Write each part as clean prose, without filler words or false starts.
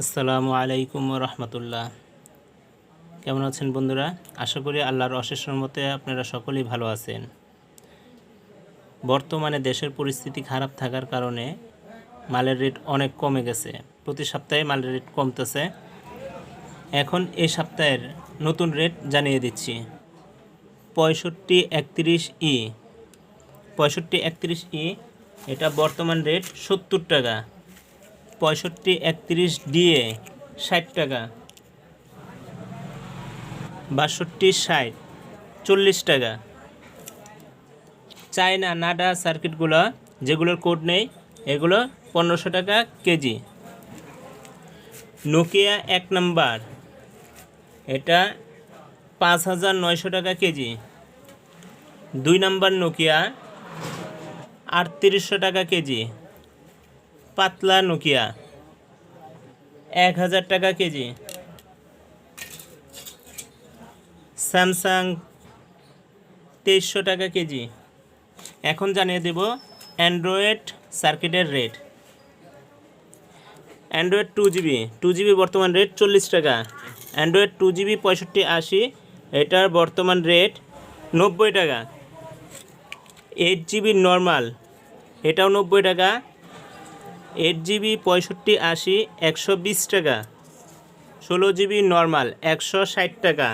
আসসালামু আলাইকুম রহমতুল্লাহ। কেমন আছেন বন্ধুরা? আশা করি আল্লাহর অশেষ রহমতে আপনারা সকলেই ভালো আছেন। বর্তমানে দেশের পরিস্থিতি খারাপ থাকার কারণে মালের রেট অনেক কমে গেছে। প্রতি সপ্তাহে মালের রেট কমতেছে। এখন এই সপ্তাহের নতুন রেট জানিয়ে দিচ্ছি। 6531E 6531E এটা বর্তমান রেট 70 টাকা। 6531DA 60 টাকা। 6260 40 টাকা। চায়না নাডা সার্কিটগুলো যেগুলোর কোড নেই এগুলো 1500 টাকা কেজি। নোকিয়া 1 নাম্বার এটা 5900 টাকা কেজি। 2 নাম্বার নোকিয়া 3800 টাকা কেজি। পাতলা নোকিয়া 1000 টাকা কেজি। স্যামসাং 2300 টাকা কেজি। এখন জানিয়ে দেব অ্যান্ড্রয়েড সার্কিটের রেট। অ্যান্ড্রয়েড 2GB বর্তমান রেট 40 টাকা। অ্যান্ড্রয়েড 2GB 6580 এটার বর্তমান রেট 90 টাকা। 8GB নর্মাল এটাও 90 টাকা। 8GB 6580 120 টাকা। 16GB নর্মাল 160 টাকা।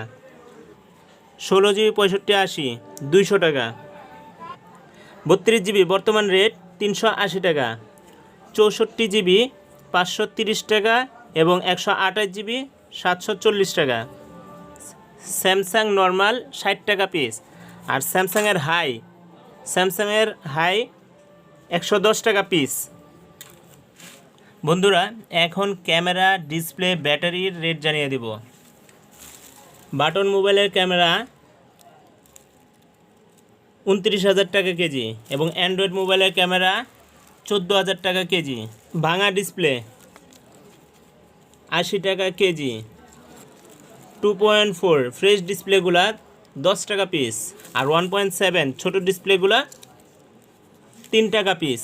16GB 6580 200 টাকা। 32GB বর্তমান রেট 380 টাকা। 64GB 530 টাকা এবং 128GB 740 টাকা। স্যামসাং নর্মাল 60 টাকা পিস। আর স্যামসাংয়ের হাই 110 টাকা পিস। বন্ধুরা এখন ক্যামেরা, ডিসপ্লে, ব্যাটারির রেট জানিয়ে দেব। বাটন মোবাইলের ক্যামেরা 29,000 টাকা কেজি এবং অ্যান্ড্রয়েড মোবাইলের ক্যামেরা 14,000 টাকা কেজি। ভাঙা ডিসপ্লে 80 টাকা কেজি। 2.4 ফ্রেশ ডিসপ্লেগুলা 10 টাকা পিস। আর 1.7 ছোট ডিসপ্লেগুলা 3 টাকা পিস।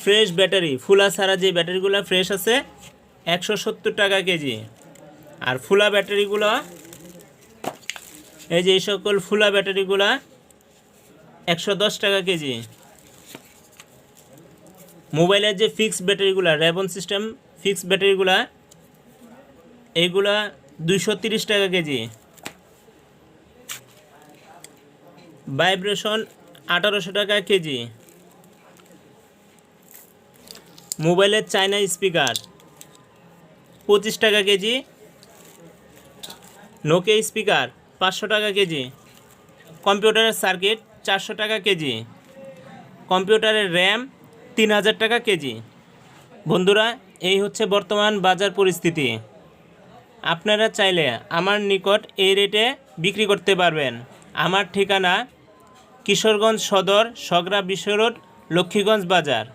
ফ্রেশ ব্যাটারি ফুলা ছাড়া যে ব্যাটারিগুলো ফ্রেশ আছে 170 টাকা কেজি। আর ফুলা ব্যাটারিগুলো এই যে এই সকল ফুলা ব্যাটারিগুলো 110 টাকা কেজি। মোবাইলের যে ফিক্সড ব্যাটারিগুলো রেবন সিস্টেম ফিক্সড ব্যাটারিগুলো এইগুলা 230 টাকা কেজি। ভাইব্রেশন 1800 টাকা কেজি। মোবাইলের চায়না স্পিকার 25 টাকা কেজি। নোকিয়া স্পিকার 500 টাকা কেজি। কম্পিউটারের সার্কিট 400 টাকা কেজি। কম্পিউটারের র্যাম 3000 টাকা কেজি। বন্ধুরা এই হচ্ছে বর্তমান বাজার পরিস্থিতি। আপনারা চাইলে আমার নিকট এই রেটে বিক্রি করতে পারবেন। আমার ঠিকানা কিশোরগঞ্জ সদর, সগরা বিশ্ব রোড, লক্ষ্মীগঞ্জ বাজার।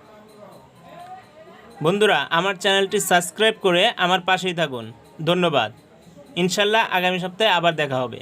বন্ধুরা আমার চ্যানেলটি সাবস্ক্রাইব করে আমার পাশেই থাকুন। ধন্যবাদ। ইনশাল্লাহ আগামী সপ্তাহে আবার দেখা হবে।